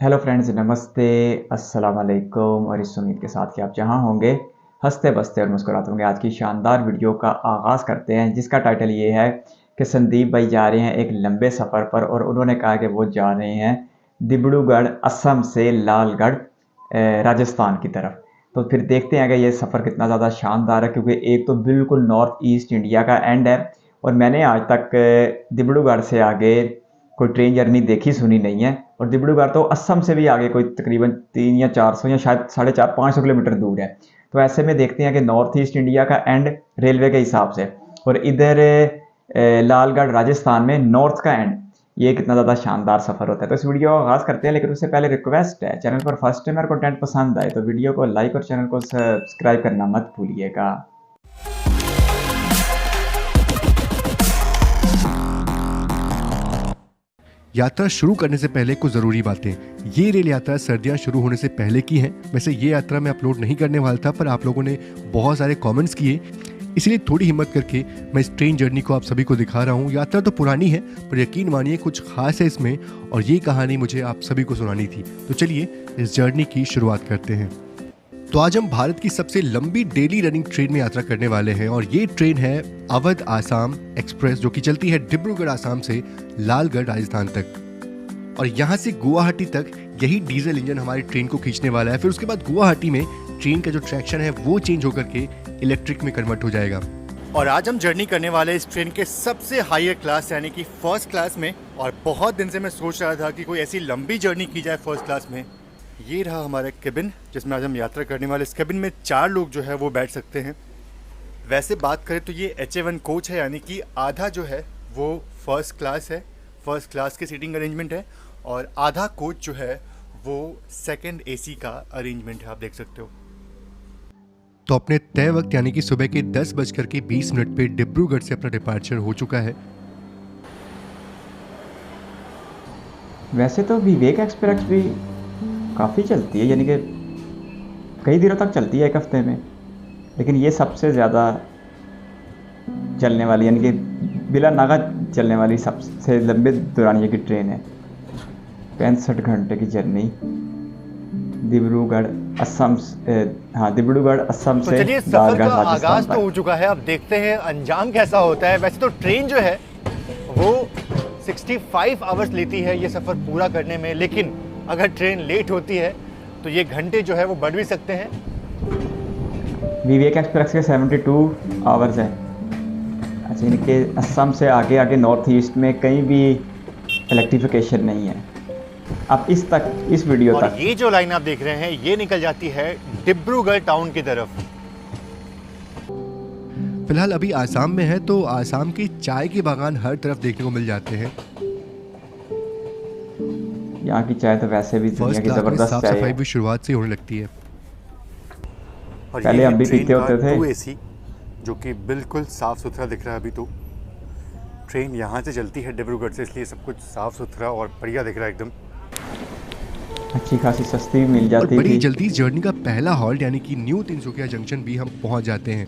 Hello friends, नमस्ते, अस्सलाम वालेकुम। और इस उम्मीद के साथ कि आप जहां होंगे हंसते बसते और मुस्कुराते होंगे, आज की शानदार वीडियो का आगाज़ करते हैं, जिसका टाइटल ये है कि संदीप भाई जा रहे हैं एक लंबे सफ़र पर और उन्होंने कहा कि वो जा रहे हैं डिब्रूगढ़ असम से लालगढ़ राजस्थान की तरफ। तो फिर देखते हैं कि ये सफ़र कितना ज़्यादा शानदार है, क्योंकि एक तो बिल्कुल नॉर्थ ईस्ट इंडिया का एंड है और मैंने आज तक डिब्रूगढ़ से आगे कोई ट्रेन जर्नी देखी सुनी नहीं है। और डिब्रूगढ़ तो असम से भी आगे कोई तकरीबन 3 या 400 या शायद 450-500 किलोमीटर दूर है। तो ऐसे में देखते हैं कि नॉर्थ ईस्ट इंडिया का एंड रेलवे के हिसाब से और इधर लालगढ़ राजस्थान में नॉर्थ का एंड, ये कितना ज़्यादा शानदार सफ़र होता है। तो इस वीडियो का आगाज़ करते हैं, लेकिन उससे पहले रिक्वेस्ट है, चैनल पर फर्स्ट टाइम अगर कंटेंट पसंद आए तो वीडियो को लाइक और चैनल को सब्सक्राइब करना मत भूलिएगा। यात्रा शुरू करने से पहले कुछ ज़रूरी बातें। ये रेल यात्रा सर्दियां शुरू होने से पहले की है। वैसे ये यात्रा मैं अपलोड नहीं करने वाला था, पर आप लोगों ने बहुत सारे कमेंट्स किए, इसलिए थोड़ी हिम्मत करके मैं इस ट्रेन जर्नी को आप सभी को दिखा रहा हूँ। यात्रा तो पुरानी है, पर यकीन मानिए कुछ खास है इसमें, और ये कहानी मुझे आप सभी को सुनानी थी। तो चलिए इस जर्नी की शुरुआत करते हैं। तो आज हम भारत की सबसे लंबी डेली रनिंग ट्रेन में यात्रा करने वाले हैं, और ये ट्रेन है अवध आसाम एक्सप्रेस, जो कि चलती है डिब्रूगढ़ आसाम से लालगढ़ राजस्थान तक। और यहाँ से गुवाहाटी तक यही डीजल इंजन हमारी ट्रेन को खींचने वाला है। फिर उसके बाद गुवाहाटी में ट्रेन का जो ट्रैक्शन है वो चेंज होकर के इलेक्ट्रिक में कन्वर्ट हो जाएगा। और आज हम जर्नी करने वाले इस ट्रेन के सबसे हायर क्लास यानी कि फर्स्ट क्लास में। और बहुत दिन से मैं सोच रहा था कि कोई ऐसी लंबी जर्नी की जाए फर्स्ट क्लास में। ये रहा हमारा केबिन जिसमें आज हम यात्रा करने वाले। इस केबिन में 4 लोग जो है वो बैठ सकते हैं। वैसे बात करें तो ये HA1 कोच है, यानी कि आधा जो है वो फर्स्ट क्लास है, फर्स्ट क्लास की सीटिंग अरेंजमेंट है, और आधा कोच जो है वो सेकंड AC का अरेंजमेंट है, आप देख सकते हो। तो अपने तय वक्त यानी कि सुबह के 10:20 पे डिब्रूगढ़ से अपना डिपार्चर हो चुका है। वैसे तो विवेक एक्सप्रेस भी काफ़ी चलती है, यानी कि कई दिनों तक चलती है, एक हफ्ते में, लेकिन ये सबसे ज़्यादा चलने वाली, यानी कि बिला नागा चलने वाली सबसे लंबे दुरानिये की ट्रेन है। 65 घंटे की जर्नी डिब्रूगढ़ असम डिब्रूगढ़ असम से चलिए, सफर का राजस्थान आगाज तक। तो हो चुका है, अब देखते हैं अंजाम कैसा होता है। वैसे तो ट्रेन जो है वो 65 आवर्स लेती है ये सफर पूरा करने में, लेकिन अगर ट्रेन लेट होती है तो ये घंटे जो है वो बढ़ भी सकते हैं। विवेक एक्सप्रेस के 72 आवर्स है। अच्छा, इनके असम से आगे आगे नॉर्थ ईस्ट में कहीं भी इलेक्ट्रिफिकेशन नहीं है अब इस वीडियो और तक। ये जो लाइन आप देख रहे हैं ये निकल जाती है डिब्रूगढ़ टाउन की तरफ। फिलहाल अभी आसाम में है, तो आसाम के चाय के बागान हर तरफ देखने को मिल जाते हैं। यहाँ की चाय तो वैसे भी दुनिया फर्स्ट की क्लास में ज़बरदस्त साफ चाय सफाई है। भी शुरुआत से होने लगती है। और पहले ये हम भी ट्रेन पीते का होते थे। 2AC जो कि बिल्कुल साफ सुथरा दिख रहा है। अभी तो ट्रेन यहाँ से चलती है डिब्रूगढ़ से, इसलिए सब कुछ साफ सुथरा और बढ़िया दिख रहा है एकदम। अच्छी खासी सस्ती भी मिल और जाती बड़ी थी। जल्दी जर्नी का पहला हॉल्ट यानी कि न्यू तिनसुकिया जंक्शन भी हम पहुंच जाते हैं।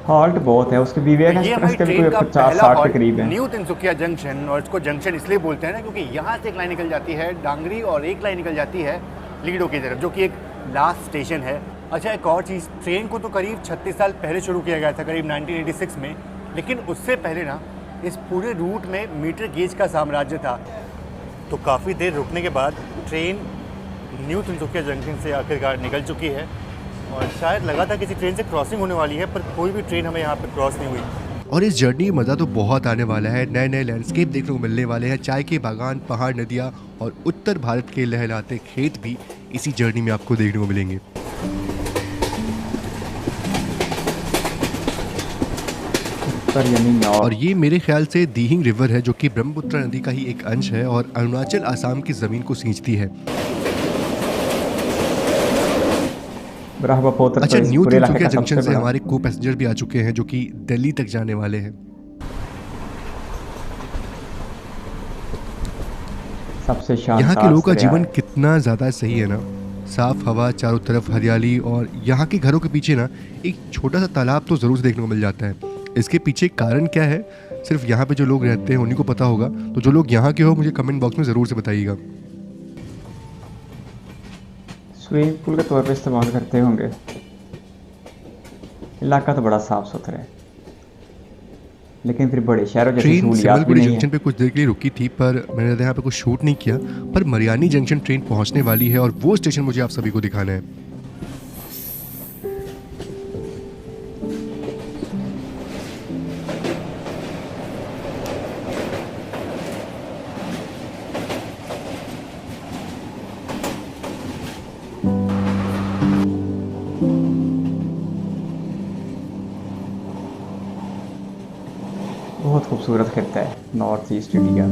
हॉल्ट बहुत है उसके, विवेक ये हमारी एक्सप्रेस के भी ट्रेन कोई का 50-60 पहला के हॉल्ट करीब है। New Tinsukia junction. और इसको जंक्शन इसलिए बोलते हैं ना क्योंकि यहाँ से एक लाइन निकल जाती है डांगरी और एक लाइन निकल जाती है लीडो की तरफ, जो कि एक लास्ट स्टेशन है। अच्छा, एक और चीज़, ट्रेन को तो करीब 36 साल पहले शुरू किया गया था, करीब 1986 में, लेकिन उससे पहले ना इस पूरे रूट में मीटर गेज का साम्राज्य था। तो काफ़ी देर रुकने के बाद ट्रेन न्यू तिनसुकिया जंक्शन से आखिरकार निकल चुकी है, और शायद लगा था किसी ट्रेन से क्रॉसिंग होने वाली है, पर कोई भी ट्रेन हमें यहाँ पे क्रॉस नहीं हुई। और इस जर्नी में मज़ा तो बहुत आने वाला है। नए नए लैंडस्केप देखने को मिलने वाले हैं। चाय के बागान, पहाड़, नदियाँ और उत्तर भारत के लहलाते खेत भी इसी जर्नी में आपको देखने को मिलेंगे। और ये मेरे ख्याल से दीहिंग रिवर है, जो कि ब्रह्मपुत्र नदी का ही एक अंश है और अरुणाचल आसाम की ज़मीन को सींचती है। अच्छा, न्यू तिनसुकिया जंक्शन से हमारे को पैसेंजर भी आ चुके हैं, जो कि दिल्ली तक जाने वाले हैं। सबसे यहाँ के लोगों का जीवन कितना ज़्यादा सही है ना। साफ हवा, चारों तरफ हरियाली, और यहाँ के घरों के पीछे ना एक छोटा सा तालाब तो ज़रूर देखने को मिल जाता है। इसके पीछे कारण क्या है सिर्फ यहाँ पे जो लोग रहते हैं उन्हीं को पता होगा। तो जो लोग यहाँ के हो मुझे कमेंट बॉक्स में ज़रूर से बताइएगा। स्विमिंग पूल के तौर पे इस्तेमाल करते होंगे। इलाका तो बड़ा साफ सुथरा है, लेकिन फिर बड़े शहरों जैसी ट्रेन सहूलियात भी सिमलगुड़ी नहीं जंक्शन है। पे कुछ देर के लिए रुकी थी, पर मैंने यहाँ पे कुछ शूट नहीं किया। पर मरियानी जंक्शन ट्रेन पहुँचने वाली है और वो स्टेशन मुझे आप सभी को दिखाना है। बहुत खूबसूरत खिता है नॉर्थ ईस्ट इंडिया।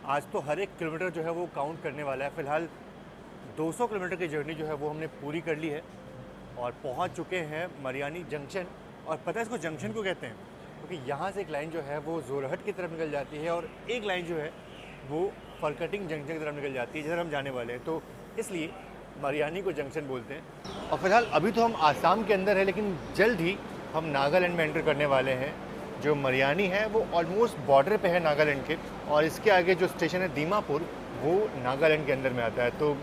आज तो हर एक किलोमीटर जो है वो काउंट करने वाला है। फ़िलहाल 200 किलोमीटर की जर्नी जो है वो हमने पूरी कर ली है और पहुंच चुके हैं मरियानी जंक्शन। और पता है इसको जंक्शन क्यों कहते हैं? क्योंकि यहाँ से एक लाइन जो है वो जोरहट की तरफ निकल जाती है और एक लाइन जो है वो फरकटिंग जंक्शन की तरफ निकल जाती है जिधर हम जाने वाले हैं, तो इसलिए मरियानी को जंक्शन बोलते हैं। और फिलहाल अभी तो हम आसाम के अंदर है, लेकिन जल्द ही हम नागालैंड में एंटर करने वाले हैं। जो मरियानी है वो ऑलमोस्ट बॉर्डर पे है नागालैंड के, और इसके आगे जो स्टेशन है दीमापुर वो नागालैंड के अंदर में आता है। तो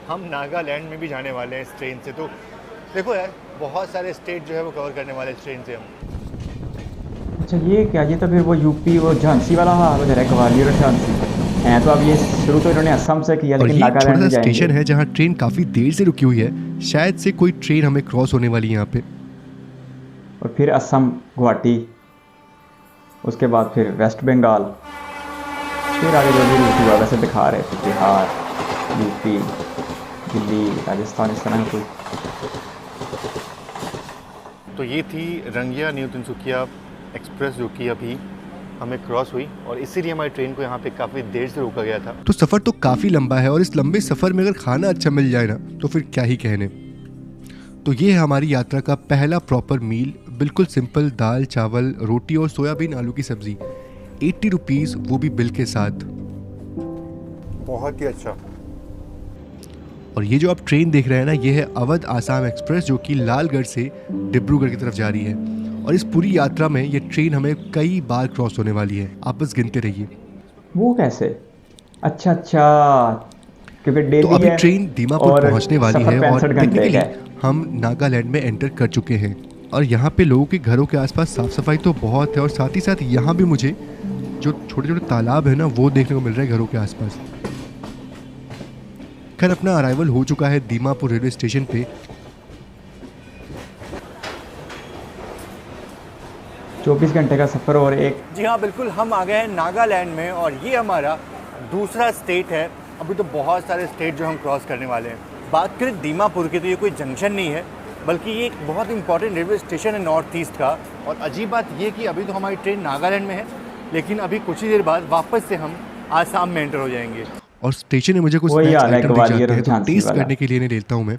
हम नागालैंड में भी जाने वाले हैं इस ट्रेन से। तो देखो यार, बहुत सारे स्टेट जो है वो कवर करने वाले इस ट्रेन से हम। अच्छा ये क्या, ये तो फिर वो यूपी वो झांसी वाला हाल हो जा रहा है, ग्वालियर और झांसी हैं। तो अब ये शुरू तो इन्होंने असम से किया, और लेकिन ये छोटा नागालैंड में सा स्टेशन जाएंगे। है जहाँ ट्रेन काफी देर से रुकी हुई है। शायद से कोई ट्रेन हमें क्रॉस होने वाली है यहाँ पे। और फिर असम, गुवाहाटी, उसके बाद फिर वेस्ट बंगाल, फिर आगे जो भी रूट हुआ वैसे दिखा रहे थे, बिहार, यूपी, दिल्ली, राजस्थान, इस तरह कोई। तो ये थी रंगिया न्यू तिनसुकिया एक्सप्रेस जो कि अभी हमें क्रॉस हुई, और इसीलिए हमारी ट्रेन को यहाँ पे काफ़ी देर से रोका गया था। तो सफर तो काफी लंबा है और इस लंबे सफर में अगर खाना अच्छा मिल जाए ना तो फिर क्या ही कहने। तो ये है हमारी यात्रा का पहला प्रॉपर मील। बिल्कुल सिंपल दाल चावल रोटी और सोयाबीन आलू की सब्जी, 80 रुपीज़, वो भी बिल के साथ। बहुत ही अच्छा। और ये जो आप ट्रेन देख रहे हैं ना, ये है अवध आसाम एक्सप्रेस जो कि लालगढ़ से डिब्रूगढ़ की तरफ जा रही है। और इस पूरी यात्रा में ये ट्रेन हमें कई बार क्रॉस होने वाली है। आप बस गिनते रहिए। वो कैसे? अच्छा अच्छा, क्योंकि तो डेली अभी है ट्रेन दीमापुर और पहुंचने वाली सफर है 65 और घंटे का टेक्निकली है। हम नागालैंड में एंटर कर चुके हैं। और यहाँ पे लोगों के घरों के आसपास साफ सफाई तो बहुत है, और साथ ही साथ यहाँ भी मुझे जो छोटे छोटे तालाब है ना वो देखने को मिल रहा है घरों के आसपास। खैर अपना अराइवल हो चुका है दीमापुर रेलवे स्टेशन पे। 24 घंटे का सफर और एक। जी हाँ बिल्कुल, हम आ गए हैं नागालैंड में और ये हमारा दूसरा स्टेट है। अभी तो बहुत सारे स्टेट जो हम क्रॉस करने वाले हैं। बात करें दीमापुर की तो ये कोई जंक्शन नहीं है, बल्कि ये एक बहुत इंपॉर्टेंट रेलवे स्टेशन है नॉर्थ ईस्ट का। और अजीब बात ये कि अभी तो हमारी ट्रेन नागालैंड में है, लेकिन अभी कुछ ही देर बाद वापस से हम आसाम में एंटर हो जाएंगे। और स्टेशन में मुझे कुछ वही स्नैक्स हाल है आइटम दिख ग्वालियर जाते और हैं, तो झांसी टेस्ट वाला। करने के लिए इन्हें लेता हूँ मैं।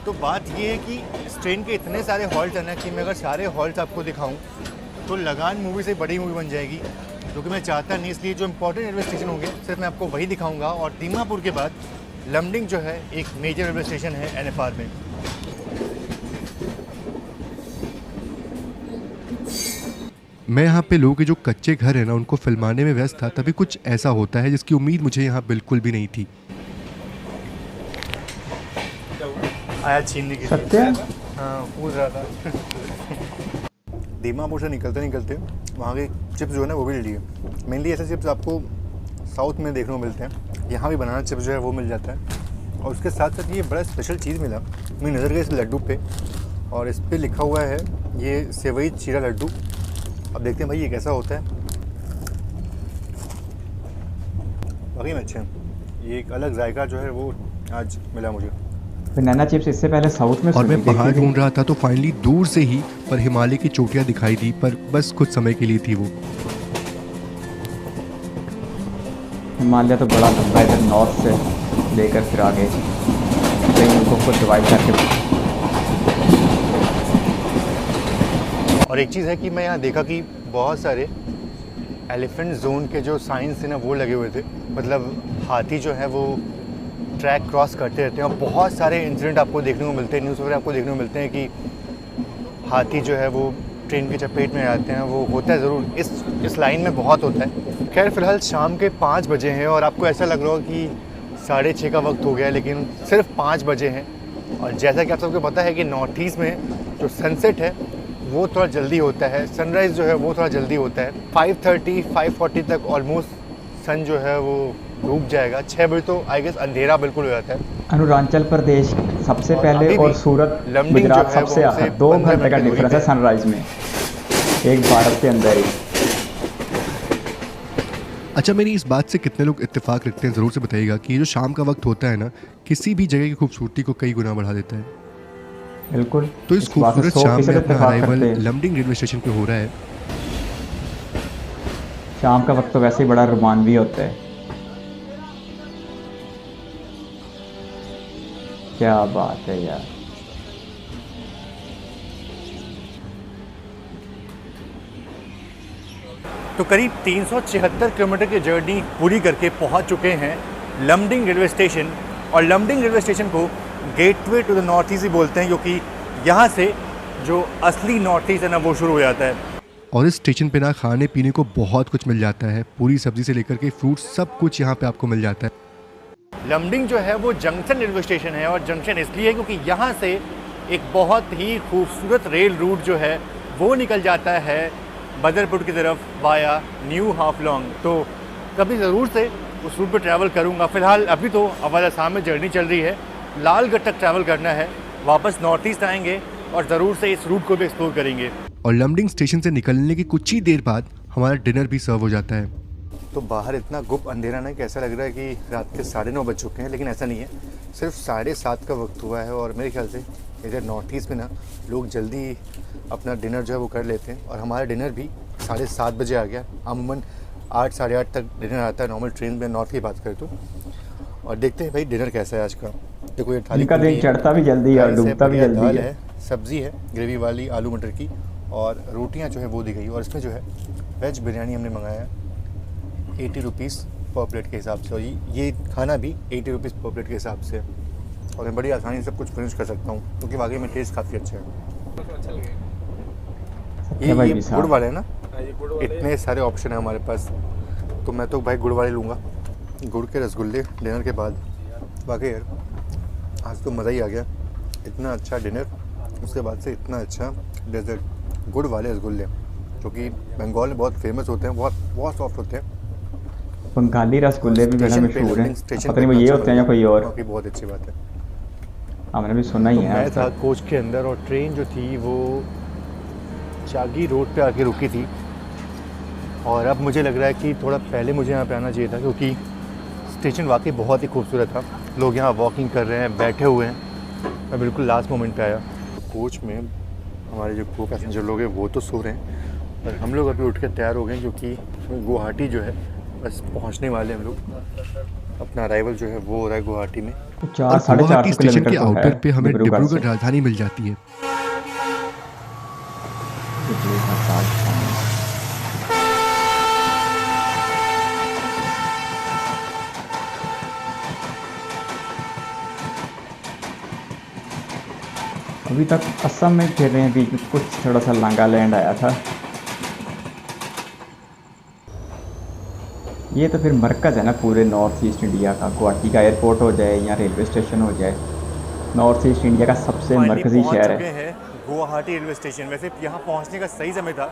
तो बात ये है कि इस ट्रेन के इतने सारे हॉल्ट हैं ना कि मैं अगर सारे हॉल्ट आपको दिखाऊं तो लगान मूवी से बड़ी मूवी बन जाएगी, जो कि मैं चाहता नहीं। इसलिए जो इंपॉर्टेंट रेलवे स्टेशन होंगे सिर्फ मैं आपको वही दिखाऊंगा। और दीमापुर के बाद लमडिंग जो है एक मेजर रेलवे स्टेशन है एनएफआर में। मैं यहाँ पे लोगों के जो कच्चे घर है ना उनको फिल्माने में व्यस्त था, तभी कुछ ऐसा होता है जिसकी उम्मीद मुझे यहाँ बिल्कुल भी नहीं थी। आया छीनने की। सत्य? हाँ, पूछ रहा था। दीमापुर से निकलते निकलते वहाँ के चिप्स जो है ना वो भी ले लिए। मेनली ऐसे चिप्स आपको साउथ में देखने को मिलते हैं, यहाँ भी बनाना चिप्स जो है वो मिल जाता है। और उसके साथ साथ ये बड़ा स्पेशल चीज़ मिला, मेरी नज़र गई इस लड्डू पे, और इस पर लिखा हुआ है ये सेवई चीरा लड्डू। अब देखते हैं भाई ये कैसा होता है। वाकई में अच्छे हैं, ये एक अलग जायका जो है वो आज मिला मुझे। बनाना चिप्स इससे पहले साउथ में और मैं देखी पहाड़ थी। ढूंढ रहा था तो फाइनली दूर से ही पर हिमालय की चोटियां दिखाई दी, पर बस कुछ समय के लिए थी वो। हिमालय तो बड़ा लंबा है, इधर नॉर्थ से लेकर फिर आगे कई मुल्कों को डिवाइड करके। और एक चीज़ है कि मैं यहाँ देखा कि बहुत सारे एलिफेंट जोन के जो साइंस थे ना वो लगे हुए थे, मतलब हाथी जो है वो ट्रैक क्रॉस करते रहते हैं और बहुत सारे इंसिडेंट आपको देखने को मिलते हैं, न्यूज़ वगैरह आपको देखने को मिलते हैं कि हाथी जो है वो ट्रेन की चपेट में आते हैं। वो होता है ज़रूर, इस लाइन में बहुत होता है। खैर फ़िलहाल शाम के 5 बजे हैं और आपको ऐसा लग रहा हो कि 6:30 का वक्त हो गया है, लेकिन सिर्फ 5 बजे हैं। और जैसा कि आप सबको पता है कि नॉर्थ ईस्ट में जो सनसेट है वो थोड़ा जल्दी होता है, सनराइज़ जो है वो थोड़ा जल्दी होता है। 5:40 तक ऑलमोस्ट सन जो है वो डूब जाएगा। 6 बजे तो आई गेस अंधेरा बिल्कुल हो जाता है। अरुणाचल प्रदेश सबसे पहले अभी और भी सूरत लमडिंग गुजरात जो है सबसे वो आखिर, उनसे 2 15 घंटे का मिनट की डिफरेंस है दूरी सनराइज में, एक भारत के अंदर ही। अच्छा, मेरी इस बात से कितने लोग इत्तेफाक रखते हैं ज़रूर से बताइएगा कि ये जो शाम का वक्त होता है ना, किसी भी जगह की खूबसूरती को कई गुना बढ़ा देता है। बिल्कुल, तो इस बात से खूबसूरत 100% शाम में अपना इत्तेफाक अराइवल करते हैं। लमडिंग रेलवे स्टेशन पे हो रहा है। शाम का वक्त तो वैसे ही बड़ा रोमांचक होता है। क्या बात है यार। तो करीब 376 किलोमीटर की जर्नी पूरी करके पहुंच चुके हैं लमडिंग रेलवे स्टेशन। और लमडिंग रेलवे स्टेशन को gateway to the North East ही बोलते हैं, क्योंकि यहाँ से जो असली नॉर्थ ईस्ट है ना वो शुरू हो जाता है। और इस स्टेशन पे ना खाने पीने को बहुत कुछ मिल जाता है, पूरी सब्जी से लेकर के फ्रूट सब कुछ यहाँ पे आपको मिल जाता है। लमडिंग जो है वो जंक्शन रेलवे स्टेशन है, और जंक्शन इसलिए है क्योंकि यहाँ से एक बहुत ही खूबसूरत रेल रूट जो है वो निकल जाता है बदरपुर की तरफ वाया न्यू हाफलोंग। तो कभी ज़रूर से उस रूट पर ट्रैवल करूँगा। फ़िलहाल अभी तो अवध असम में जर्नी चल रही है, लालगढ़ तक ट्रैवल करना है, वापस नॉर्थ ईस्ट आएंगे और ज़रूर से इस रूट को भी एक्सप्लोर करेंगे। और लमडिंग स्टेशन से निकलने के कुछ ही देर बाद हमारा डिनर भी सर्व हो जाता है। तो बाहर इतना गुप अंधेरा ना कि ऐसा लग रहा है कि रात के 9:30 बज चुके हैं, लेकिन ऐसा नहीं है, सिर्फ 7:30 का वक्त हुआ है। और मेरे ख्याल से इधर नॉर्थ ईस्ट में ना लोग जल्दी अपना डिनर जो है वो कर लेते हैं, और हमारा डिनर भी 7:30 बजे आ गया। अमूमन 8 साढ़े 8 तक डिनर आता है नॉर्मल ट्रेन में, नॉर्थ की बात करें तो। और देखते हैं भाई डिनर कैसा है आज का। देखो ये थाली इनका दिन चढ़ता भी जल्दी है और डूबता भी जल्दी दाल है। है, सब्जी है ग्रेवी वाली आलू मटर की, और रोटियां जो है वो दी गई। और इसमें जो है वेज बिरयानी हमने मंगाया है 80 रुपीज़ पर प्लेट के हिसाब से, और ये खाना भी 80 रुपीज़ पर प्लेट के हिसाब से। और मैं बड़ी आसानी से सब कुछ फिनिश कर सकता हूँ, क्योंकि वाकई में टेस्ट काफ़ी अच्छा है। ये गुड़ वाले है ना, इतने सारे ऑप्शन है हमारे पास, तो मैं तो भाई गुड़ वाले लूँगा। गुड़ के रसगुल्ले डिनर के बाद, वाकई यार आज तो मज़ा ही आ गया। इतना अच्छा डिनर, उसके बाद से इतना अच्छा डेजर्ट, गुड़ वाले रसगुल्ले जो कि बंगाल में बहुत फेमस होते हैं, बहुत बहुत सॉफ्ट होते हैं। बंगाली रसगुल्ले भी बड़ा मशहूर हैं, पता नहीं वो ये होते हैं या कोई और। बहुत अच्छी बात है, हमने भी सुना ही है। मैं था कोच के अंदर और ट्रेन जो थी वो चागी रोड पे आके रुकी थी, और अब मुझे लग रहा है कि थोड़ा पहले मुझे यहाँ पे आना चाहिए था, क्योंकि स्टेशन वाकई बहुत ही खूबसूरत था। लोग यहाँ वॉकिंग कर रहे हैं, बैठे हुए हैं। मैं बिल्कुल लास्ट मोमेंट पे आया। कोच में हमारे जो को पैसेंजर लोग हैं वो तो सो रहे हैं, और हम लोग अभी उठ के तैयार हो गए, क्योंकि गुवाहाटी जो है बस पहुँचने वाले हम लोग। अपना अराइवल जो है वो हो रहा है गुवाहाटी में। 4-4.5 स्टेशन के किलोमीटर आउटर पे हमें डिब्रूगढ़ राजधानी मिल जाती है। अभी तक असम में फिर रहे हैं, बीच में कुछ थोड़ा सा नागालैंड आया था। ये तो फिर मरकज़ है ना पूरे नॉर्थ ईस्ट इंडिया का। गुवाहाटी का एयरपोर्ट हो जाए या रेलवे स्टेशन हो जाए, नॉर्थ ईस्ट इंडिया का सबसे मरकज़ी शहर है। Guwahati railway station. वैसे यहाँ पहुँचने का सही समय था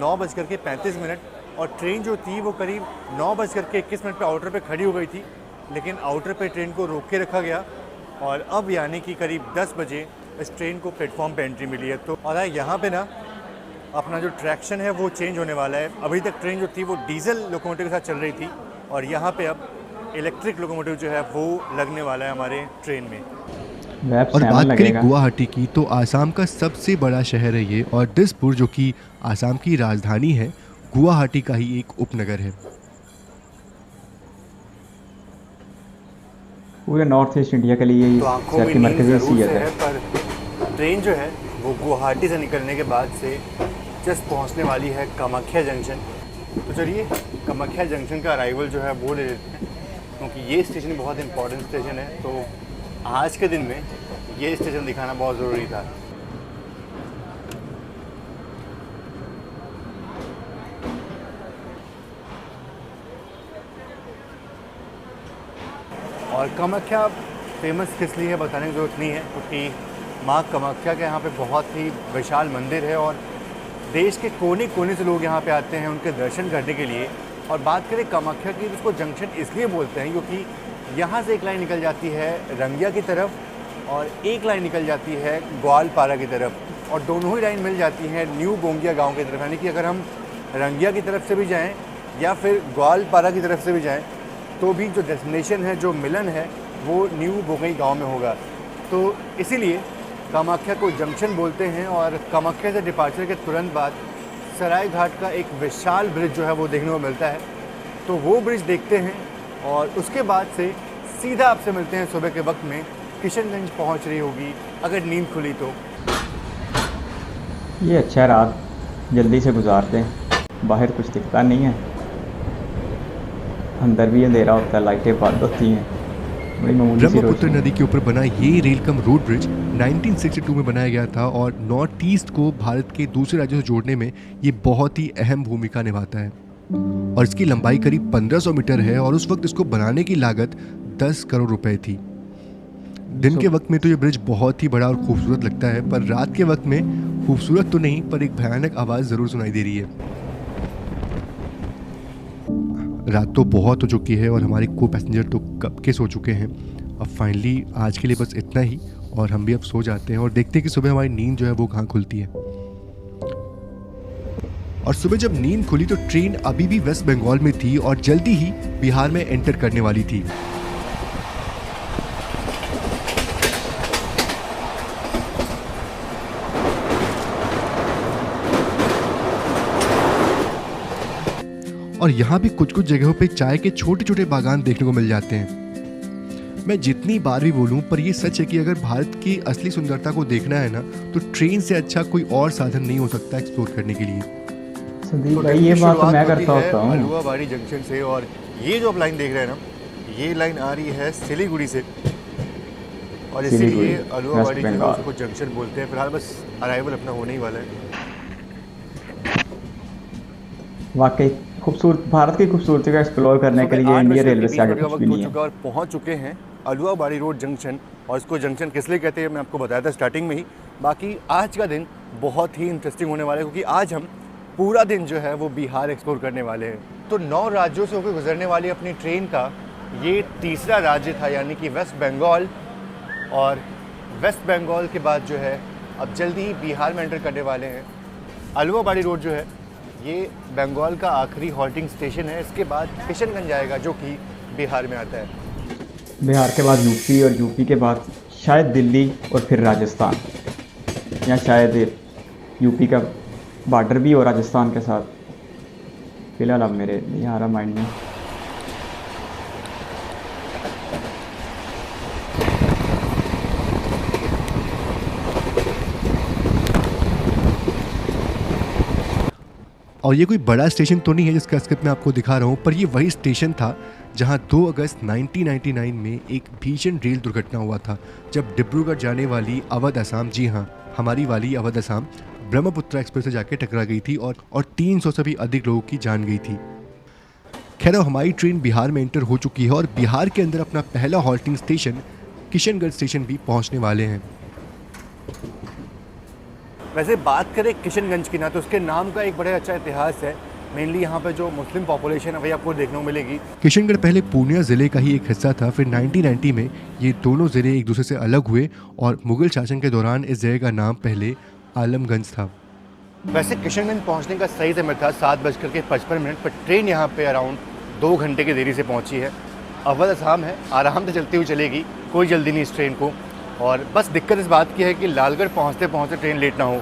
9:35, और ट्रेन जो थी वो करीब 9:21 पे आउटर पे खड़ी हो गई थी, लेकिन आउटर पे ट्रेन को रोक के रखा गया, और अब यानी कि करीब 10 बजे इस ट्रेन को प्लेटफॉर्म पे एंट्री मिली है। तो और यहाँ पे ना अपना जो ट्रैक्शन है वो चेंज होने वाला है। अभी तक ट्रेन जो थी वो डीजल लोकोमोटिव के साथ चल रही थी, और यहाँ पे अब इलेक्ट्रिक लोकोमोटिव जो है वो लगने वाला है हमारे ट्रेन में। और बात करें गुवाहाटी की, तो आसाम का सबसे बड़ा शहर है ये, और दिसपुर जो कि आसाम की राजधानी है, गुवाहाटी का ही एक उपनगर है। पूरे नॉर्थ ईस्ट इंडिया के लिए तो शहर की मरकज़ी हैसियत है। पर ट्रेन जो है वो गुवाहाटी से निकलने के बाद से जस्ट पहुंचने वाली है कामाख्या जंक्शन। तो चलिए कामाख्या जंक्शन का अराइवल जो है वो ले लेते हैं, क्योंकि ये स्टेशन बहुत इंपॉर्टेंट स्टेशन है। तो आज के दिन में ये स्टेशन दिखाना बहुत ज़रूरी था। और कामाख्या फेमस किस लिए है बताने की ज़रूरत नहीं है, क्योंकि माँ कामाख्या के यहाँ पे बहुत ही विशाल मंदिर है और देश के कोने कोने से लोग यहाँ पे आते हैं उनके दर्शन करने के लिए। और बात करें कामाख्या की, उसको जंक्शन इसलिए बोलते हैं क्योंकि यहाँ से एक लाइन निकल जाती है रंगिया की तरफ और एक लाइन निकल जाती है ग्वालपारा की तरफ, और दोनों ही लाइन मिल जाती हैं न्यू बोंगिया गाँव की तरफ। यानी कि अगर हम रंगिया की तरफ से भी जाएँ या फिर ग्वालपारा की तरफ से भी जाएँ तो भी जो डेस्टिनेशन है, जो मिलन है, वो न्यू बोंगई गांव में होगा। तो इसीलिए कामाख्या को जंक्शन बोलते हैं। और कामाख्या से डिपार्चर के तुरंत बाद सराय घाट का एक विशाल ब्रिज जो है वो देखने को मिलता है। तो वो ब्रिज देखते हैं और उसके बाद से सीधा आपसे मिलते हैं सुबह के वक्त में। किशनगंज पहुंच रही होगी अगर नींद खुली तो। ये अच्छा रात जल्दी से गुजारते हैं, बाहर कुछ दिखता नहीं है, अंदर भी अंधेरा होता है, लाइटें बंद होती हैं। ब्रह्मपुत्र नदी के ऊपर बना ये रेल कम रोड ब्रिज 1962 में बनाया गया था और नॉर्थ ईस्ट को भारत के दूसरे राज्यों से जोड़ने में ये बहुत ही अहम भूमिका निभाता है। और इसकी लंबाई करीब 1500 मीटर है और उस वक्त इसको बनाने की लागत 10 करोड़ रुपए थी। दिन के वक्त में तो ये ब्रिज बहुत ही बड़ा और खूबसूरत लगता है, पर रात के वक्त में खूबसूरत तो नहीं, पर एक भयानक आवाज़ ज़रूर सुनाई दे रही है। रात तो बहुत हो चुकी है और हमारे को पैसेंजर तो कब के सो चुके हैं। अब फाइनली आज के लिए बस इतना ही और हम भी अब सो जाते हैं और देखते हैं कि सुबह हमारी नींद जो है वो कहाँ खुलती है। और सुबह जब नींद खुली तो ट्रेन अभी भी वेस्ट बंगाल में थी और जल्दी ही बिहार में एंटर करने वाली थी। और यहाँ भी कुछ कुछ जगहों पे चाय के छोटे छोटे बागान देखने को मिल जाते हैं। मैं जितनी बार भी बोलूं, पर ये सच है कि अगर भारत की असली सुंदरता को देखना है ना, तो ट्रेन से अच्छा कोई और साधन नहीं हो सकता एक्सप्लोर करने के लिए। संदीप भाई, ये बात तो मैं करता होता हूँ अलुवाबाड़ी जंक्शन से। और ये जो आप लाइन देख रहे हैं ना, ये लाइन आ रही है सिलीगुड़ी से और इसीलिए अलुवाबाड़ी को जंक्शन बोलते हैं। फिलहाल बस अराइवल अपना होने ही वाला है। वाकई खूबसूरत, भारत की खूबसूरती को एक्सप्लोर करने के लिए इंडियन रेलवे से आगे कुछ भी नहीं है। और पहुंच चुके हैं अलुवाबाड़ी रोड जंक्शन। और इसको जंक्शन किस लिए कहते हैं मैं आपको बताया था स्टार्टिंग में ही। बाकी आज का दिन बहुत ही इंटरेस्टिंग होने वाला है, क्योंकि आज हम पूरा दिन जो है वो बिहार एक्सप्लोर करने वाले हैं। तो 9 राज्यों से होकर गुजरने वाली अपनी ट्रेन का ये तीसरा राज्य था, यानी कि वेस्ट बंगाल। और वेस्ट बंगाल के बाद जो है अब जल्दी ही बिहार में एंटर करने वाले हैं। अलुवाबाड़ी रोड जो है ये बंगाल का आखिरी हॉल्टिंग स्टेशन है। इसके बाद किशनगंज आएगा जो कि बिहार में आता है। बिहार के बाद यूपी और यूपी के बाद शायद दिल्ली और फिर राजस्थान, या शायद यूपी का बॉर्डर भी हो राजस्थान के साथ। फिलहाल अब मेरे नहीं आ रहा माइंड में। और ये कोई बड़ा स्टेशन तो नहीं है जिसका स्क्रिप्ट मैं आपको दिखा रहा हूँ, पर ये वही स्टेशन था जहाँ 2 अगस्त 1999 में एक भीषण रेल दुर्घटना हुआ था, जब डिब्रूगढ़ जाने वाली अवध असम, जी हाँ हमारी वाली अवध असम, ब्रह्मपुत्र एक्सप्रेस से जाके टकरा गई थी और 300 से भी अधिक लोगों की जान गई थी। खैर हमारी ट्रेन बिहार में एंटर हो चुकी है और बिहार के अंदर अपना पहला हॉल्टिंग स्टेशन किशनगंज स्टेशन भी पहुँचने वाले हैं। वैसे बात करें किशनगंज की ना, तो उसके नाम का एक बड़ा अच्छा इतिहास है। मेनली यहाँ पे जो मुस्लिम पॉपुलेशन है वही आपको देखने को मिलेगी। किशनगढ़ पहले पूर्णिया ज़िले का ही एक हिस्सा था। फिर 1990 में ये दोनों ज़िले एक दूसरे से अलग हुए और मुगल शासन के दौरान इस जगह का नाम पहले आलमगंज था। वैसे किशनगंज पहुँचने का सही समय था 7:55, पर ट्रेन यहाँ पे अराउंड 2 घंटे की देरी से पहुँची है। अवध असम है, आराम से चलती हुई चलेगी, कोई जल्दी नहीं इस ट्रेन को। और बस दिक्कत इस बात की है कि लालगढ़ पहुँचते पहुँचते ट्रेन लेट ना हो।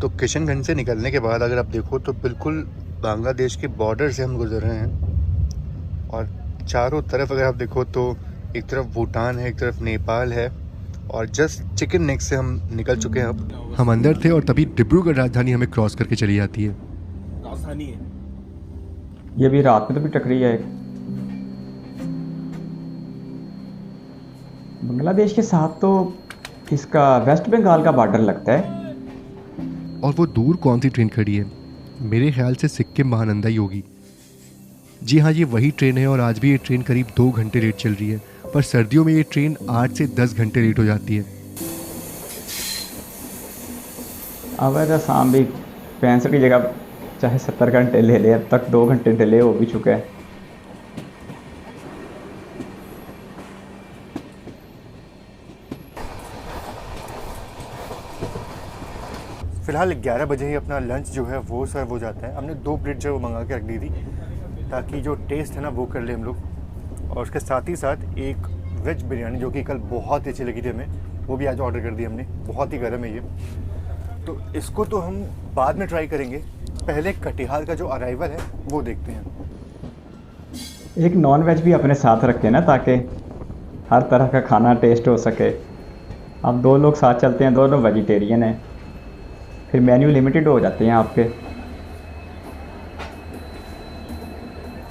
तो किशनगंज से निकलने के बाद अगर आप देखो तो बिल्कुल बांग्लादेश के बॉर्डर से हम गुजर रहे हैं और चारों तरफ अगर आप देखो तो एक तरफ भूटान है, एक तरफ नेपाल है और जस्ट चिकन नेक से हम निकल चुके हैं। अब हम अंदर थे और तभी डिब्रूगढ़ राजधानी हमें क्रॉस करके चली जाती है। राजधानी है ये भी रात में तो भी टकरी है। बांग्लादेश के साथ तो इसका वेस्ट बंगाल का बॉर्डर लगता है। और वो दूर कौन सी ट्रेन खड़ी है? मेरे ख्याल से सिक्किम महानंदा ही होगी। जी हाँ, ये वही ट्रेन है और आज भी ये ट्रेन करीब 2 घंटे लेट चल रही है, पर सर्दियों में ये ट्रेन 8 से 10 घंटे लेट हो जाती है। अवध आसाम भी 65 की जगह चाहे 70 घंटे ले ले, अब तक 2 घंटे डिले हो भी चुका है। फिलहाल 11 बजे ही अपना लंच जो है वो सर्व हो जाता है। हमने 2 प्लेट जो है वो मंगा के रख दी थी ताकि जो टेस्ट है ना वो कर ले हम लोग। और उसके साथ ही साथ एक वेज बिरयानी जो कि कल बहुत ही अच्छी लगी थी हमें, वो भी आज ऑर्डर कर दी हमने। बहुत ही गर्म है ये, तो इसको तो हम बाद में ट्राई करेंगे। पहले कटिहार का जो अराइवल है वो देखते हैं। एक नॉन वेज भी अपने साथ रखें ना, ताकि हर तरह का खाना टेस्ट हो सके। अब 2 लोग साथ चलते हैं, दोनों वेजिटेरियन हैं, फिर मेन्यू लिमिटेड हो जाते हैं आपके।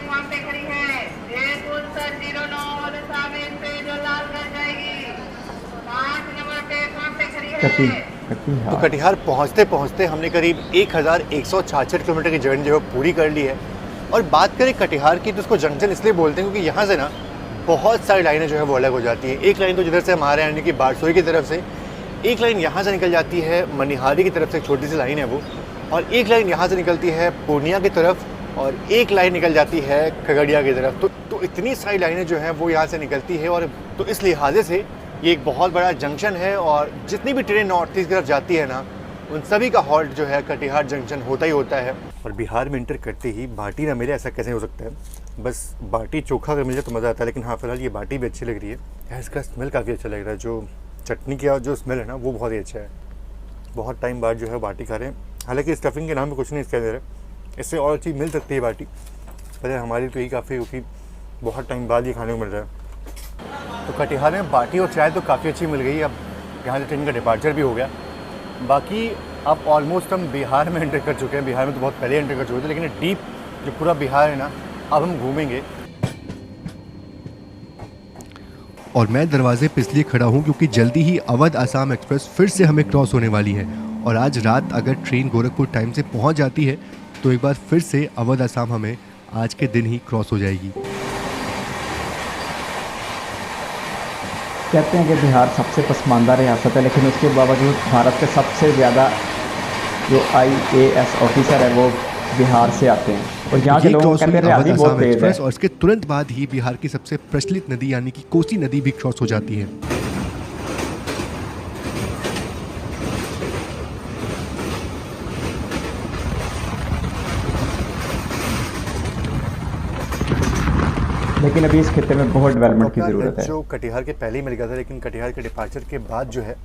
वहाँ पे खड़ी है जयपुर सर 09 और सामने से जो लाल कर जाएगी 5 नंबर पे वहाँ पे खड़ी है। तो कटिहार पहुँचते पहुँचते हमने करीब 1166 किलोमीटर की जर्नी जो है पूरी कर ली है। और बात करें कटिहार की तो उसको जंक्शन इसलिए बोलते हैं क्योंकि यहाँ से ना बहुत सारी लाइनें जो है वो अलग हो जाती है। एक लाइन तो जिधर से हमारे यानी कि बारसोई की तरफ से, एक लाइन यहाँ से निकल जाती है मनिहारी की तरफ से, एक छोटी सी लाइन है वो, और एक लाइन यहाँ से निकलती है पूर्णिया की तरफ, और एक लाइन निकल जाती है खगड़िया की तरफ। तो इतनी सारी लाइनें जो हैं वो यहाँ से निकलती है। और तो इस लिहाजे से ये एक बहुत बड़ा जंक्शन है और जितनी भी ट्रेन नॉर्थ ईस्ट की तरफ जाती है ना, उन सभी का हॉल्ट जो है कटिहार जंक्शन होता ही होता है। और बिहार में इंटर करते ही बाटी ना मिले ऐसा कैसे हो सकता है? बस बाटी चोखा अगर मिल जाए तो मज़ा आता है। लेकिन हाँ, फिलहाल ये बाटी भी अच्छी लग रही है। इसका स्मेल काफ़ी अच्छा लग रहा है, जो चटनी का जो स्मेल है ना वो बहुत ही अच्छा है। बहुत टाइम बाद जो है बाटी खा रहे हैं। हालांकि स्टफिंग के नाम में कुछ नहीं इसके अंदर है, इससे और चीज़ मिल सकती है बाटी, पर हमारी तो यही काफ़ी, क्योंकि बहुत टाइम बाद ये खाने को मिल रहा है। तो कटिहार में बाटी और चाय तो काफ़ी अच्छी मिल गई। अब यहाँ से ट्रेन का डिपार्चर भी हो गया। बाकी अब ऑलमोस्ट हम बिहार में एंटर कर चुके हैं। बिहार में तो बहुत पहले एंटर कर चुके थे, लेकिन डीप जो पूरा बिहार है ना, अब हम घूमेंगे। और मैं दरवाजे पे इसलिए खड़ा हूँ क्योंकि जल्दी ही अवध आसाम एक्सप्रेस फिर से हमें क्रॉस होने वाली है। और आज रात अगर ट्रेन गोरखपुर टाइम से पहुँच जाती है तो एक बार फिर से अवध आसाम हमें आज के दिन ही क्रॉस हो जाएगी। कहते हैं कि बिहार सबसे पसमानदा रियासत है, लेकिन उसके बावजूद भारत के सबसे ज़्यादा जो IAS ऑफिसर है वो बिहार से आते हैं। और यहाँ के लोग कहते हैं रियादी बहुत तेज है। और इसके तुरंत बाद ही बिहार की सबसे प्रचलित नदी यानी कि कोसी नदी भी क्रॉस हो जाती है। लेकिन अभी इस खित्ते में बहुत डेवलपमेंट की ज़रूरत है। जो कटिहार के पहले ही मिल गया था, लेकिन कटिहार के डिपार्चर के बाद जो है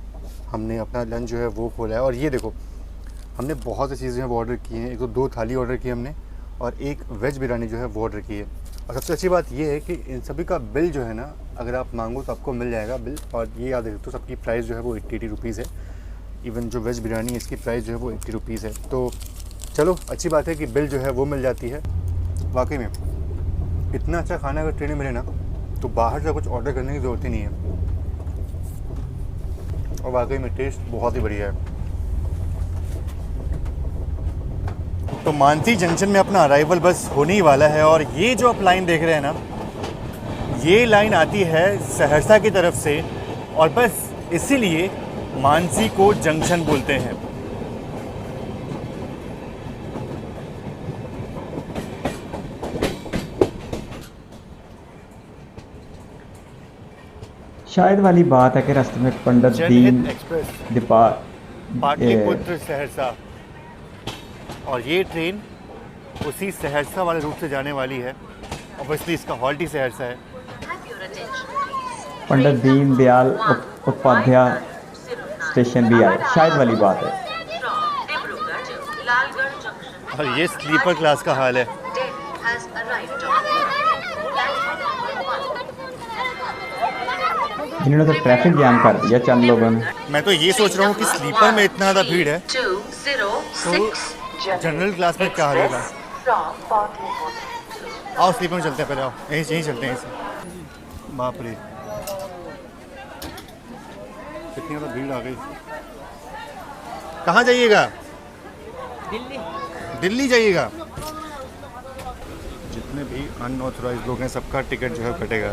हमने अपना लंच जो है वो खोला है। और ये देखो, हमने बहुत सी चीज़ें वो ऑर्डर की हैं। एक तो 2 थाली ऑर्डर की हमने और एक वेज बिरयानी जो है वो ऑर्डर की है। और सबसे अच्छी बात ये है कि इन सभी का बिल जो है ना, अगर आप मांगो तो आपको मिल जाएगा बिल। और ये याद रखो, तो सबकी प्राइस जो है वो 80 रुपीज़ है। इवन जो वेज बिरयानी है इसकी प्राइस जो है वो 80 रुपीज़ है। तो चलो, अच्छी बात है कि बिल जो है वो मिल जाती है। वाकई में इतना अच्छा खाना अगर ट्रेन में मिले ना तो बाहर से कुछ ऑर्डर करने की ज़रूरत ही नहीं है। और वाकई में टेस्ट बहुत ही बढ़िया है। तो मानसी जंक्शन में अपना अराइवल बस होने ही वाला है। और ये जो आप लाइन देख रहे हैं ना, ये लाइन आती है सहरसा की तरफ से, और बस इसीलिए मानसी को जंक्शन बोलते हैं। शायद वाली बात है कि रास्ते में पंडित दीन एक्सप्रेस दीपा पाटलिपुत्र सहरसा, और ये ट्रेन उसी सहरसा वाले रूट से जाने वाली है। ऑब्वियसली इसका हॉल्ट ही सहरसा है। पंडित दीन दयाल उपाध्याय स्टेशन भी आए, शायद वाली बात है। और ये स्लीपर क्लास का हाल है। इन्होंने तो ट्रैफिक जाम कर दिया चंद लोगों ने। मैं तो ये सोच रहा हूँ कि स्लीपर में इतना ज़्यादा भीड़ है तो जनरल क्लास में क्या हाल होगा। आओ स्लीपर में चलते हैं, पहले आओ यहीं से चलते हैं। बाप रे कितनी ज़्यादा भीड़ आ गई। कहाँ जाइएगा? दिल्ली जाइएगा। जितने भी अनऑथराइज्ड लोग हैं सबका टिकट जो है कटेगा